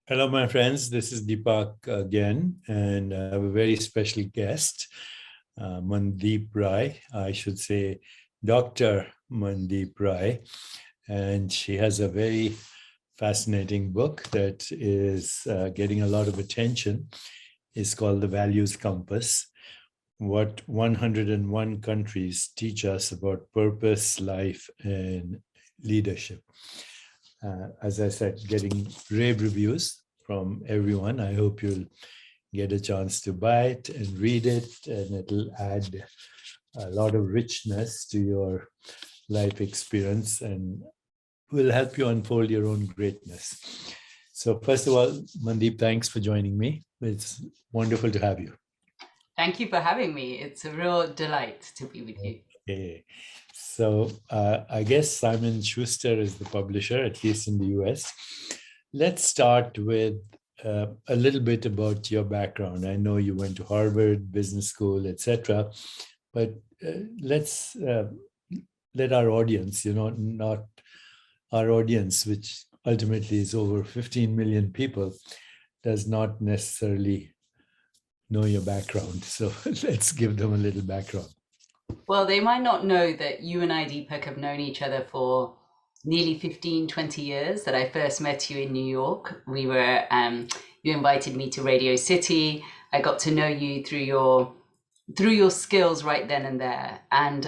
Hello, my friends. This is Deepak again, and I have a very special guest, Mandeep Rai. I should say Dr. Mandeep Rai. And she has a very fascinating book that is getting a lot of attention. It's called The Values Compass: What 101 Countries Teach Us About Purpose, Life, and Leadership. As I said, getting rave reviews from everyone. I hope you'll get a chance to buy it and read it, and it'll add a lot of richness to your life experience and will help you unfold your own greatness. So first of all, Mandeep, thanks for joining me. It's wonderful to have you. Thank you for having me. It's a real delight to be with you. Okay. So I guess Simon Schuster is the publisher, at least in the US. Let's start with a little bit about your background. I know you went to Harvard Business School, etc. But let's let our audience, not our audience, which ultimately is over 15 million people, does not necessarily know your background. So let's give them a little background. Well, they might not know that you and I, Deepak, have known each other for nearly 15, 20 years, that I first met you in New York. You invited me to Radio City. I got to know you through your skills right then and there. And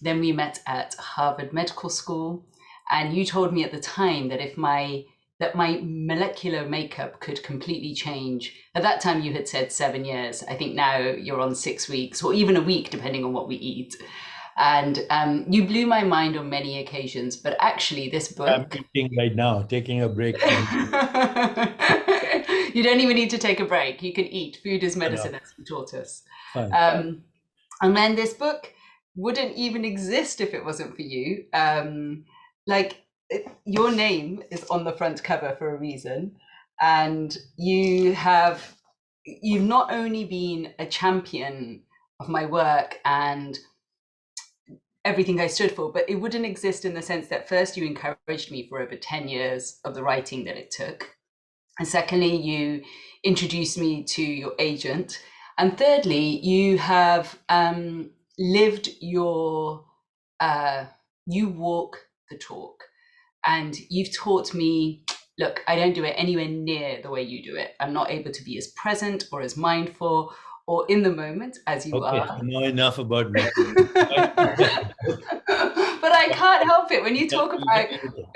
then we met at Harvard Medical School. And you told me at the time that that my molecular makeup could completely change. At that time, you had said 7 years. I think now you're on 6 weeks or even a week, depending on what we eat. And you blew my mind on many occasions. But actually, this book... I'm eating right now, taking a break. You don't even need to take a break. You can eat. Food is medicine, as you taught us. And then this book wouldn't even exist if it wasn't for you. Your name is on the front cover for a reason, and you've not only been a champion of my work and everything I stood for, but it wouldn't exist in the sense that first you encouraged me for over 10 years of the writing that it took, and secondly you introduced me to your agent, and thirdly you have lived you walk the talk. And you've taught me, look, I don't do it anywhere near the way you do it. I'm not able to be as present or as mindful or in the moment as you are. I know enough about me. But I can't help it when you talk about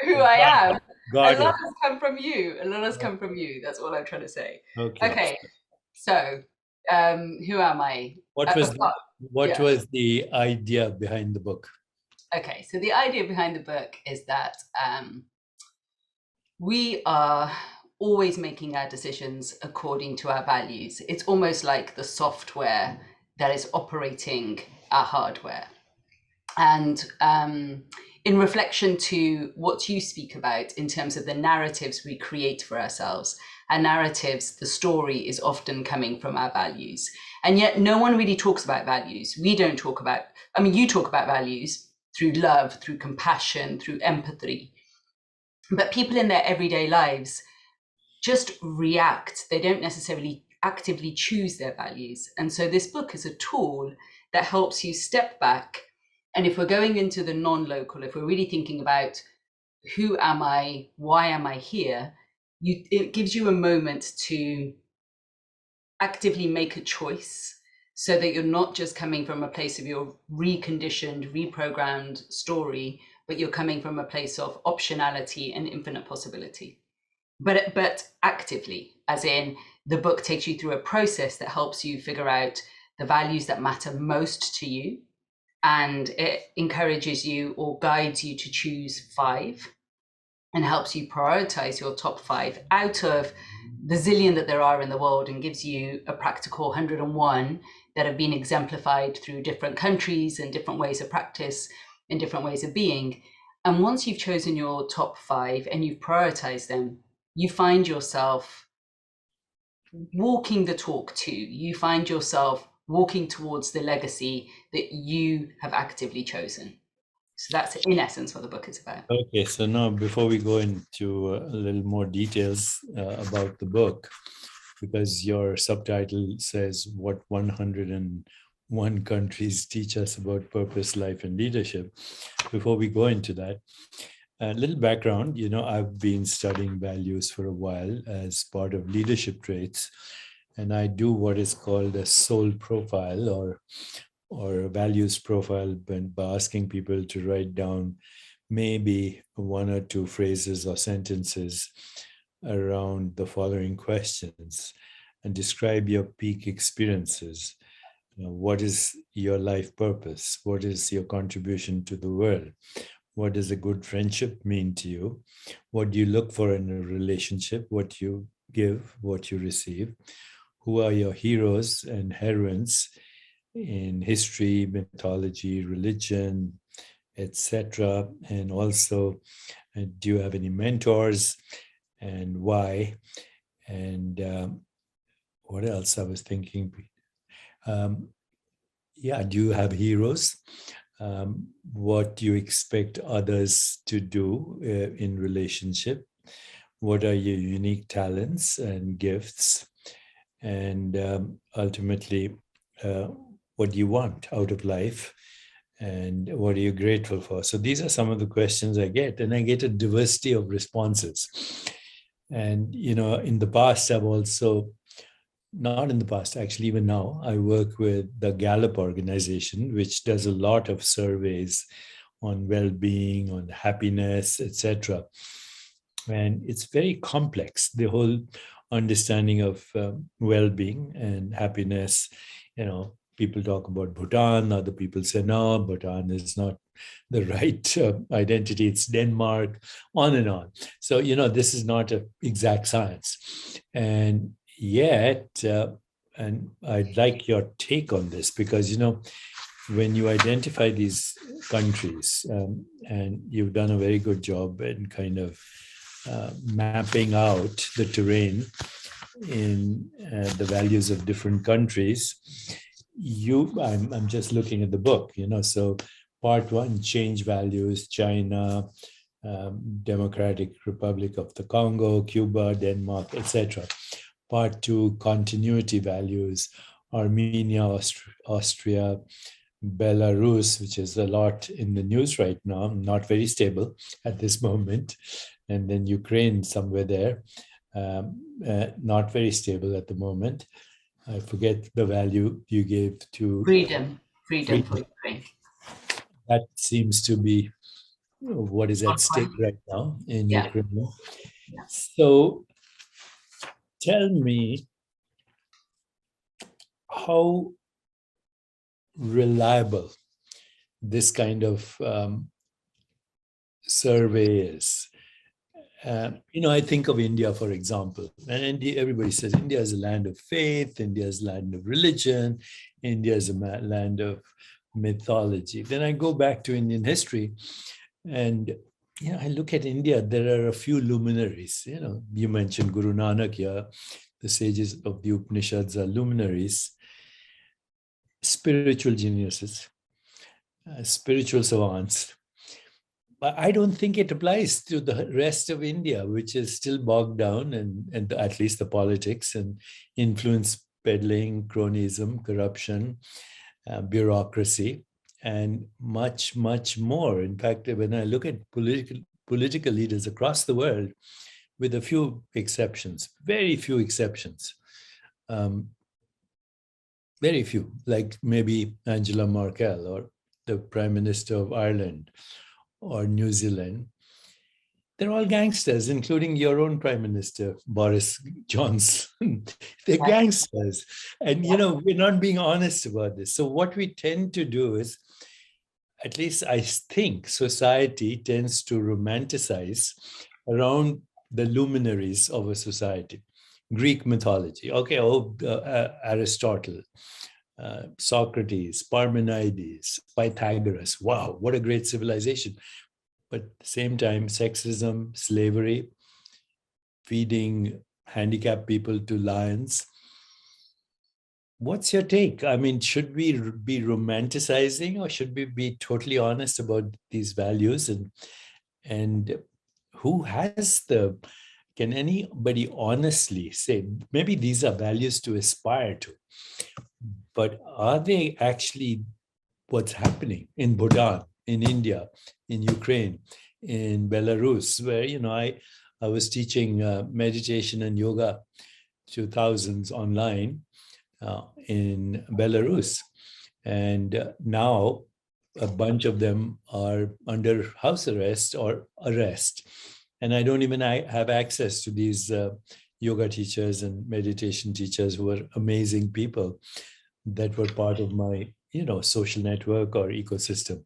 who I am. A lot has come from you. A lot has come from you. That's all I'm trying to say. Okay. So, who am I? What was the idea behind the book? Okay, so the idea behind the book is that we are always making our decisions according to our values. It's almost like the software that is operating our hardware. And in reflection to what you speak about in terms of the narratives we create for ourselves, our narratives, the story is often coming from our values. And yet no one really talks about values. We don't talk about, you talk about values through love, through compassion, through empathy. But people in their everyday lives just react. They don't necessarily actively choose their values. And so this book is a tool that helps you step back. And if we're going into the non-local, if we're really thinking about who am I, why am I here, it gives you a moment to actively make a choice, so that you're not just coming from a place of your reconditioned, reprogrammed story, but you're coming from a place of optionality and infinite possibility. But actively, as in the book takes you through a process that helps you figure out the values that matter most to you, and it encourages you or guides you to choose 5 and helps you prioritize your top 5 out of the zillion that there are in the world, and gives you a practical 101 that have been exemplified through different countries and different ways of practice and different ways of being. And once you've chosen your top 5 and you've prioritized them, you find yourself walking the talk too. You find yourself walking towards the legacy that you have actively chosen. So that's in essence what the book is about. Okay, so now before we go into a little more details about the book, because your subtitle says what 101 countries teach us about purpose, life, and leadership. Before we go into that, a little background, I've been studying values for a while as part of leadership traits, and I do what is called a soul profile or a values profile by asking people to write down maybe one or two phrases or sentences around the following questions and describe your peak experiences. What is your life purpose? What is your contribution to the world? What does a good friendship mean to you? What do you look for in a relationship? What you give, what you receive? Who are your heroes and heroines in history, mythology, religion, etc.? And also, do you have any mentors and why? And what else I was thinking? Do you have heroes? What do you expect others to do in relationship? What are your unique talents and gifts? And ultimately, what do you want out of life? And what are you grateful for? So these are some of the questions I get, and I get a diversity of responses. And, in the past, I've also, not in the past, actually, even now, I work with the Gallup organization, which does a lot of surveys on well-being, on happiness, etc. And it's very complex, the whole understanding of well-being and happiness. People talk about Bhutan, other people say, no, Bhutan is not the right identity, it's Denmark, on and on. So, this is not an exact science. And yet, and I'd like your take on this, because, when you identify these countries, and you've done a very good job in kind of mapping out the terrain in the values of different countries, I'm just looking at the book, so part one, change values, China, Democratic Republic of the Congo, Cuba, Denmark, etc. Part two, continuity values, Armenia, Austria, Belarus, which is a lot in the news right now, not very stable at this moment, and then Ukraine somewhere there, not very stable at the moment. I forget the value you gave to freedom for Ukraine. That seems to be what is at stake right now in Ukraine. Yeah. So tell me how reliable this kind of survey is. I think of India, for example, and everybody says India is a land of faith, India is a land of religion, India is a land of mythology. Then I go back to Indian history, and I look at India. There are a few luminaries. You mentioned Guru Nanak here. The sages of the Upanishads are luminaries, spiritual geniuses, spiritual savants. But I don't think it applies to the rest of India, which is still bogged down, and at least the politics and influence peddling, cronyism, corruption, bureaucracy, and much, much more. In fact, when I look at political leaders across the world, with a few exceptions, very few exceptions, very few, like maybe Angela Merkel or the Prime Minister of Ireland, or New Zealand, they're all gangsters, including your own Prime Minister, Boris Johnson. They're gangsters. And, we're not being honest about this. So what we tend to do is, at least I think society tends to romanticize around the luminaries of a society. Greek mythology. Okay, Aristotle, Socrates, Parmenides, Pythagoras. Wow, what a great civilization. But at the same time, sexism, slavery, feeding handicapped people to lions, what's your take? I mean, should we be romanticizing, or should we be totally honest about these values? And who has the, can anybody honestly say, maybe these are values to aspire to, but are they actually what's happening in Bhutan, in India, in Ukraine, in Belarus, where, I was teaching meditation and yoga to thousands online in Belarus. And now a bunch of them are under house arrest or arrest. And I don't even have access to these yoga teachers and meditation teachers who are amazing people that were part of my, social network or ecosystem.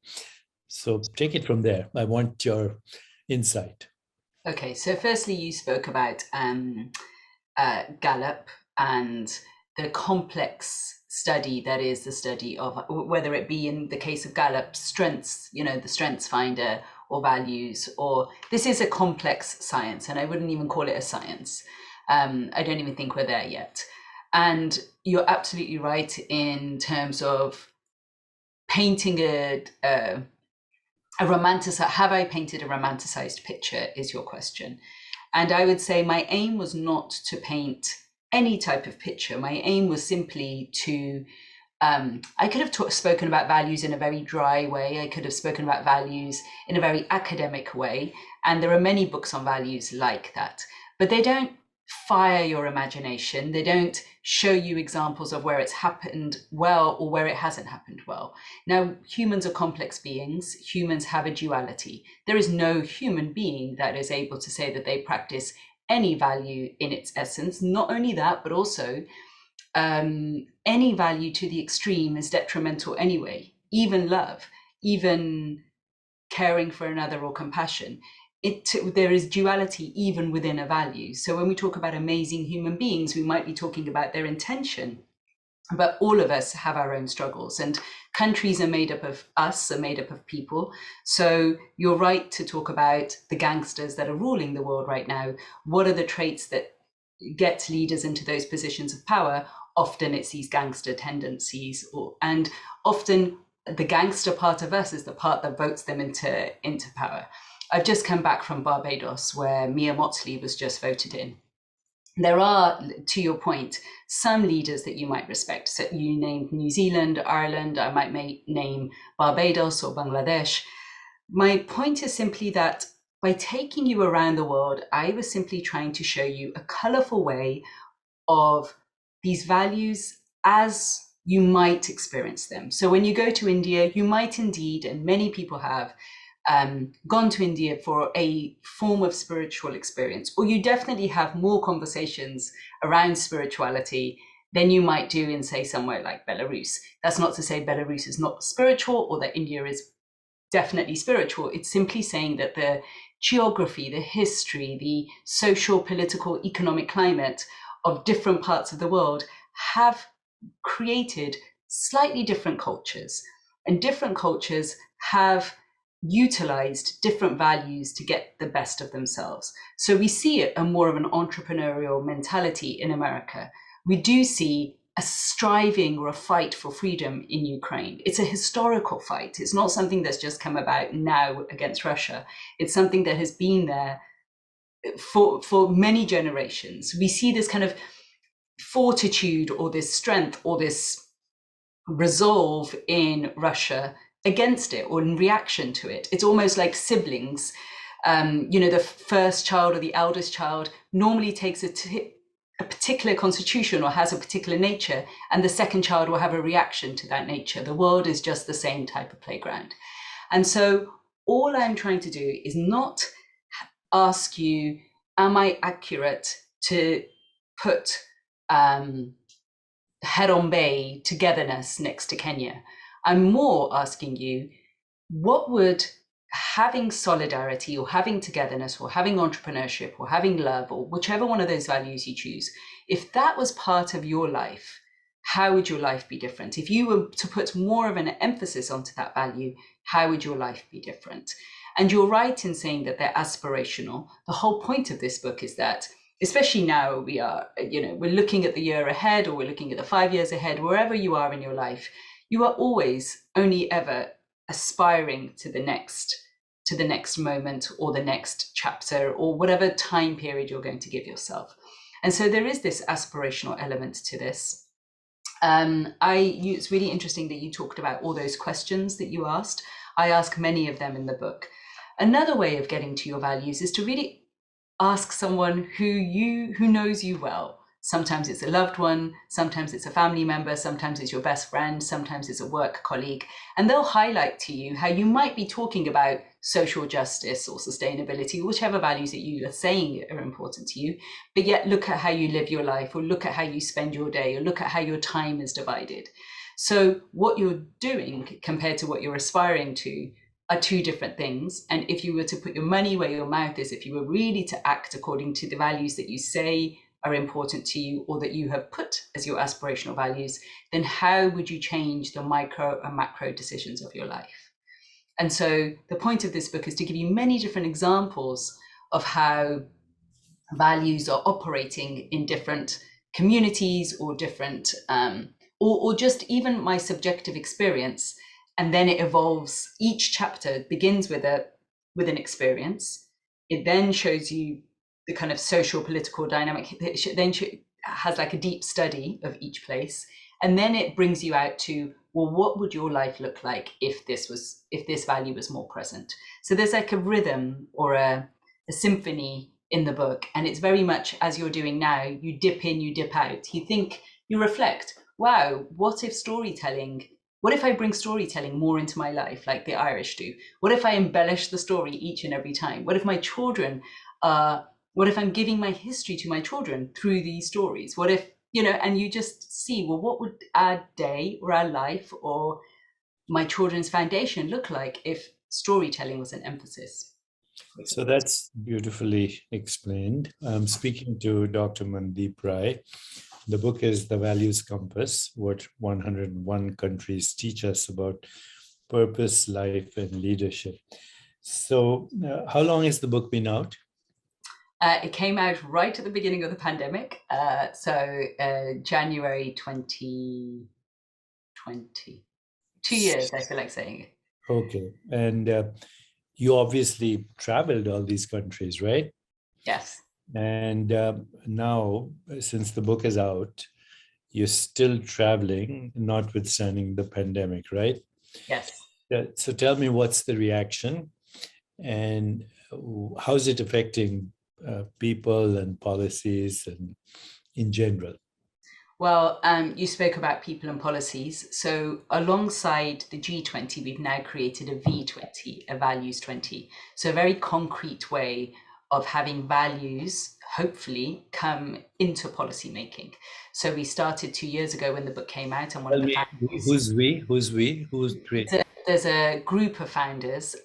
So take it from there. I want your insight. Okay, so firstly, you spoke about Gallup and the complex study that is the study of, whether it be in the case of Gallup, strengths, the strengths finder, or values, or this is a complex science, and I wouldn't even call it a science. I don't even think we're there yet. And you're absolutely right in terms of painting have I painted a romanticized picture, is your question. And I would say my aim was not to paint any type of picture. My aim was simply to, I could have spoken about values in a very dry way. I could have spoken about values in a very academic way. And there are many books on values like that, but they don't fire your imagination. They don't show you examples of where it's happened well or where it hasn't happened well. Now, humans are complex beings. Humans have a duality. There is no human being that is able to say that they practice any value in its essence. Not only that, but also any value to the extreme is detrimental anyway. Even love, even caring for another or compassion. There is duality even within a value. So when we talk about amazing human beings, we might be talking about their intention, but all of us have our own struggles, and countries are made up of us, are made up of people. So you're right to talk about the gangsters that are ruling the world right now. What are the traits that get leaders into those positions of power? Often it's these gangster tendencies, and often the gangster part of us is the part that votes them into power. I've just come back from Barbados, where Mia Mottley was just voted in. There are, to your point, some leaders that you might respect. So you named New Zealand, Ireland, I might name Barbados or Bangladesh. My point is simply that by taking you around the world, I was simply trying to show you a colorful way of these values as you might experience them. So when you go to India, you might indeed, and many people have, gone to India for a form of spiritual experience, or you definitely have more conversations around spirituality than you might do in, say, somewhere like Belarus. That's not to say Belarus is not spiritual or that India is definitely spiritual. It's simply saying that the geography, the history, the social, political, economic climate of different parts of the world have created slightly different cultures, and different cultures have utilized different values to get the best of themselves. So we see it a more of an entrepreneurial mentality in America. We do see a striving or a fight for freedom in Ukraine. It's a historical fight. It's not something that's just come about now against Russia. It's something that has been there for many generations. We see this kind of fortitude or this strength or this resolve in Russia against it or in reaction to it. It's almost like siblings. The first child or the eldest child normally takes a particular constitution or has a particular nature, and the second child will have a reaction to that nature. The world is just the same type of playground. And so all I'm trying to do is not ask you, am I accurate to put Heron Bay togetherness next to Kenya? I'm more asking you, what would having solidarity or having togetherness or having entrepreneurship or having love or whichever one of those values you choose, if that was part of your life, how would your life be different? If you were to put more of an emphasis onto that value, how would your life be different? And you're right in saying that they're aspirational. The whole point of this book is that especially now we're looking at the year ahead, or we're looking at the 5 years ahead, wherever you are in your life, you are always only ever aspiring to the next moment, or the next chapter, or whatever time period you're going to give yourself. And so there is this aspirational element to this. It's really interesting that you talked about all those questions that you asked. I ask many of them in the book. Another way of getting to your values is to really ask someone who knows you well. Sometimes it's a loved one, sometimes it's a family member, sometimes it's your best friend, sometimes it's a work colleague, and they'll highlight to you how you might be talking about social justice or sustainability, whichever values that you are saying are important to you, but yet look at how you live your life, or look at how you spend your day, or look at how your time is divided. So what you're doing compared to what you're aspiring to are two different things. And if you were to put your money where your mouth is, if you were really to act according to the values that you say are important to you, or that you have put as your aspirational values, then how would you change the micro and macro decisions of your life? And so the point of this book is to give you many different examples of how values are operating in different communities, or different, or just even my subjective experience. And then it evolves. Each chapter begins with an experience. It then shows you the kind of social political dynamic. It then has like a deep study of each place, and then it brings you out to, well, what would your life look like if this value was more present? So there's like a rhythm, or a symphony in the book, and it's very much as you're doing now. You dip in, you dip out. You think, you reflect. Wow, what if I bring storytelling more into my life, like the Irish do? What if I embellish the story each and every time? What if my children what if I'm giving my history to my children through these stories? What if, and you just see, well, what would our day, or our life, or my children's foundation look like if storytelling was an emphasis? So that's beautifully explained. I'm speaking to Dr. Mandeep Rai. The book is The Values Compass, what 101 countries teach us about purpose, life, and leadership. So how long has the book been out? It came out right at the beginning of the pandemic, January 2020. 2 years, I feel like saying it. Okay. And you obviously traveled all these countries, right? Yes. And now, since the book is out, you're still traveling, notwithstanding the pandemic, right? Yes. So tell me, what's the reaction, and how's it affecting people and policies and in general? Well, you spoke about people and policies. So alongside the G20, we've now created a V20, a values 20. So a very concrete way of having values, hopefully, come into policy making. So we started 2 years ago when the book came out, and one Tell of the me, founders, who's we? Who's we? Who's creating? there's a group of founders.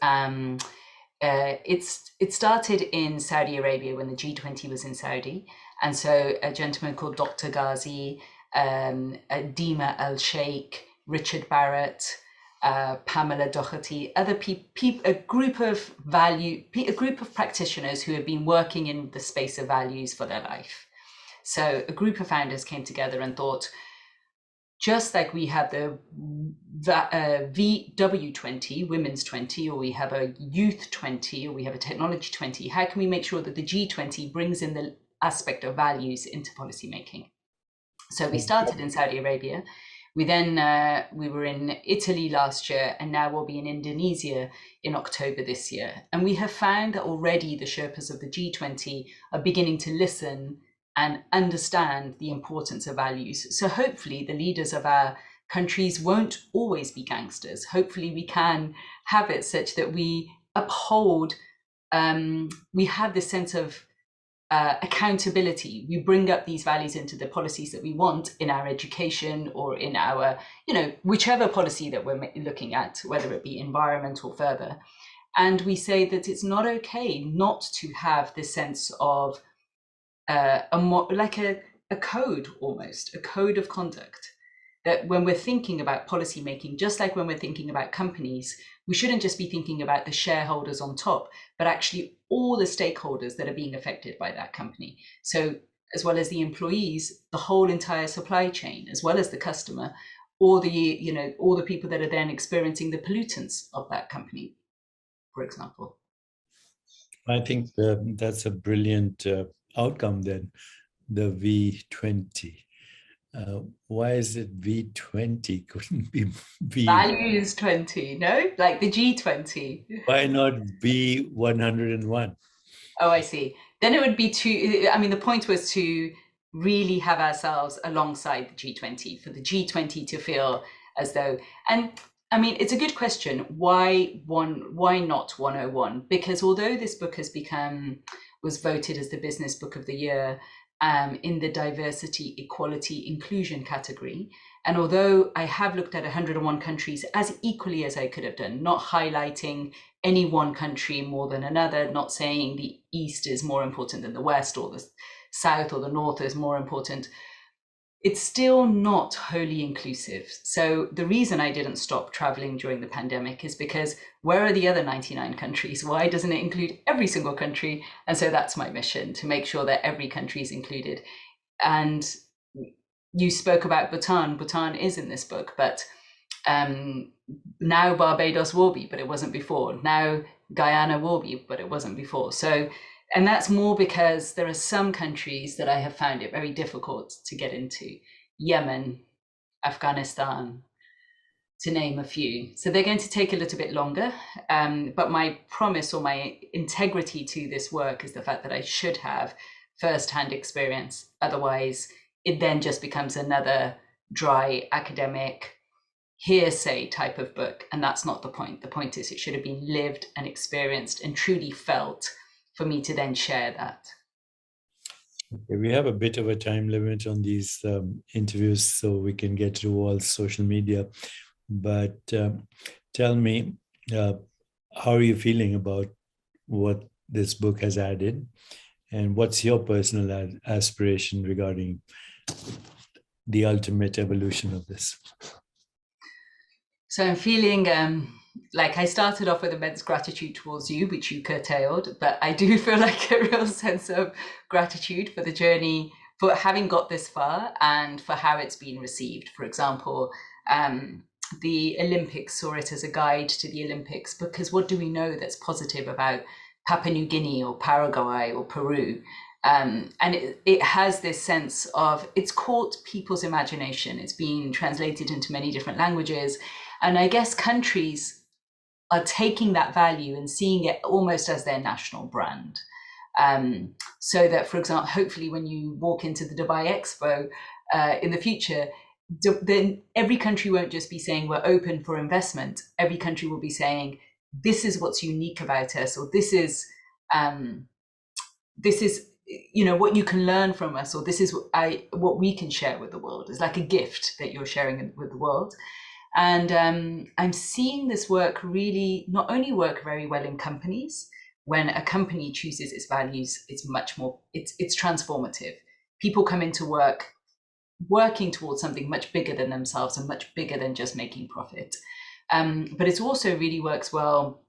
It started in Saudi Arabia when the G20 was in Saudi. And so a gentleman called Dr. Ghazi, Dima Al Sheikh, Richard Barrett, Pamela Doherty, other people, a group of practitioners who have been working in the space of values for their life. So a group of founders came together and thought, just like we have the VW20, Women's 20, or we have a Youth 20, or we have a Technology 20, how can we make sure that the G20 brings in the aspect of values into policymaking? So we started in Saudi Arabia. We then we were in Italy last year, and now we'll be in Indonesia in October this year. And we have found that already the Sherpas of the G20 are beginning to listen and understand the importance of values. So hopefully the leaders of our countries won't always be gangsters. Hopefully we can have it such that we uphold, we have this sense of accountability. We bring up these values into the policies that we want in our education, or in our, whichever policy that we're looking at, whether it be environment or further. And we say that it's not okay not to have this sense of a code, almost a code of conduct. that when we're thinking about policy making, just like when we're thinking about companies, we shouldn't just be thinking about the shareholders on top, but actually all the stakeholders that are being affected by that company. So as well as the employees, the whole entire supply chain, as well as the customer, or all the people that are then experiencing the pollutants of that company, for example. I think that's a brilliant outcome then, the V20. Why is it V20? Couldn't be V. Values 20, no? Like the G20. Why not V101? Oh, I see. Then it would be the point was to really have ourselves alongside the G20, for the G20 to feel as though, and I mean, it's a good question. Why not 101? Because although this book was voted as the Business Book of the Year in the diversity, equality, inclusion category, and although I have looked at 101 countries as equally as I could have done, not highlighting any one country more than another, not saying the East is more important than the West, or the South or the North is more important, it's still not wholly inclusive. So the reason I didn't stop traveling during the pandemic is because where are the other 99 countries? Why doesn't it include every single country? And so that's my mission, to make sure that every country is included. And you spoke about Bhutan. Bhutan is in this book, but now Barbados will be, but it wasn't before. Now Guyana will be, but it wasn't before. So, and that's more because there are some countries that I have found it very difficult to get into. Yemen, Afghanistan, to name a few. So they're going to take a little bit longer. But my promise, or my integrity to this work, is the fact that I should have first-hand experience. Otherwise, it then just becomes another dry academic hearsay type of book. And that's not the point. The point is it should have been lived and experienced and truly felt for me to then share that. Okay, we have a bit of a time limit on these interviews, so we can get to all social media. But tell me, how are you feeling about what this book has added? And what's your personal aspiration regarding the ultimate evolution of this? So I'm feeling like I started off with immense gratitude towards you, which you curtailed, but I do feel like a real sense of gratitude for the journey, for having got this far, and for how it's been received. For example, the Olympics saw it as a guide to the Olympics, because what do we know that's positive about Papua New Guinea or Paraguay or Peru? And it has this sense of, it's caught people's imagination. It's been translated into many different languages. And I guess countries are taking that value and seeing it almost as their national brand. So that, for example, hopefully when you walk into the Dubai Expo in the future, then every country won't just be saying we're open for investment. Every country will be saying, this is what's unique about us, or this is what you can learn from us, or this is what we can share with the world. It's like a gift that you're sharing with the world. And I'm seeing this work really not only work very well in companies. When a company chooses its values, it's much more, it's transformative. People come into work working towards something much bigger than themselves and much bigger than just making profit. But it also really works well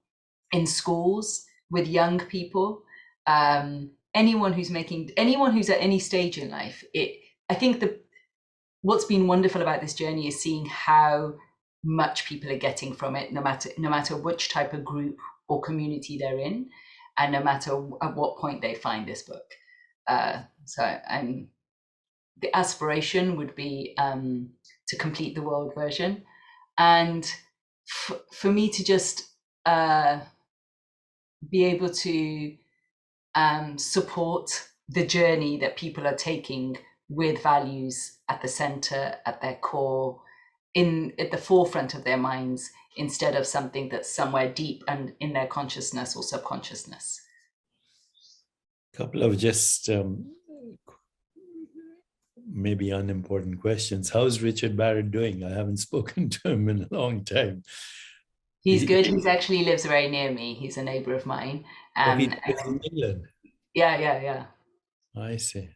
in schools with young people. Anyone who's at any stage in life. I think what's been wonderful about this journey is seeing how much people are getting from it, no matter which type of group or community they're in, and no matter at what point they find this book. The aspiration would be to complete the world version, and for me to just be able to support the journey that people are taking, with values at the center, at their core, at the forefront of their minds, instead of something that's somewhere deep and in their consciousness or subconsciousness. Couple of just maybe unimportant questions. How's Richard Barrett doing? I haven't spoken to him in a long time. He's good. He actually lives very near me. He's a neighbor of mine. He's in England. Yeah. I see.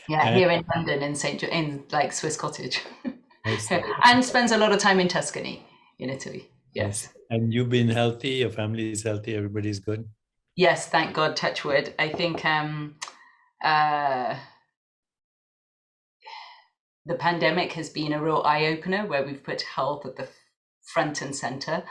Yeah, here in London, in like Swiss Cottage. Nice. And spends a lot of time in Tuscany, in Italy. Yes. And you've been healthy, your family is healthy, everybody's good? Yes, thank God, touch wood. I think the pandemic has been a real eye-opener where we've put health at the front and center.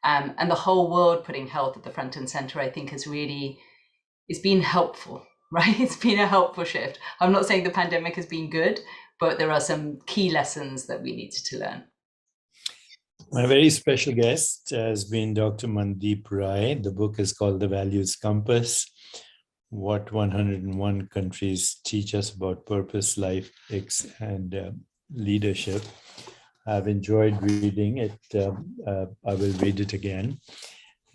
And the whole world putting health at the front and center, I think, it's been helpful, right? It's been a helpful shift. I'm not saying the pandemic has been good, but there are some key lessons that we needed to learn. My very special guest has been Dr. Mandip Rai. The book is called The Values Compass: What 101 Countries Teach Us About Purpose, Life, Ethics, and Leadership. I've enjoyed reading it. I will read it again.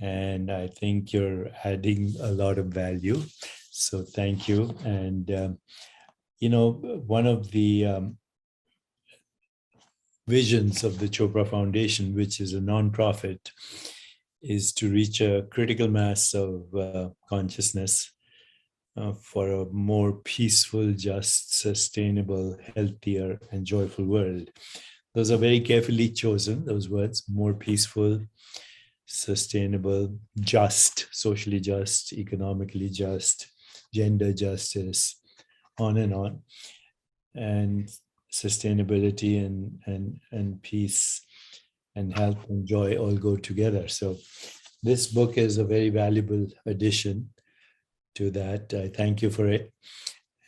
And I think you're adding a lot of value. So thank you. And, one of the visions of the Chopra Foundation, which is a nonprofit, is to reach a critical mass of consciousness for a more peaceful, just, sustainable, healthier, and joyful world. Those are very carefully chosen, those words: more peaceful, sustainable, just, socially just, economically just, gender justice, on and on. And sustainability and peace and health and joy all go together. So this book is a very valuable addition to that. I thank you for it.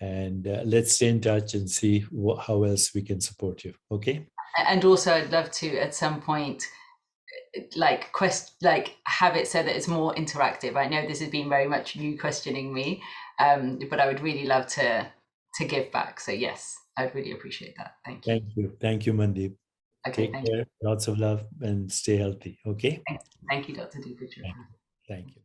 And let's stay in touch and see how else we can support you. Okay? And also, I'd love to, at some point, have it so that it's more interactive. I know this has been very much you questioning me, but I would really love to give back. So yes, I'd really appreciate that. Thank you. Thank you. Thank you, Mandip. Okay, Take care. Lots of love and stay healthy. Okay? Thank you, Dr. Deepak. Thank you.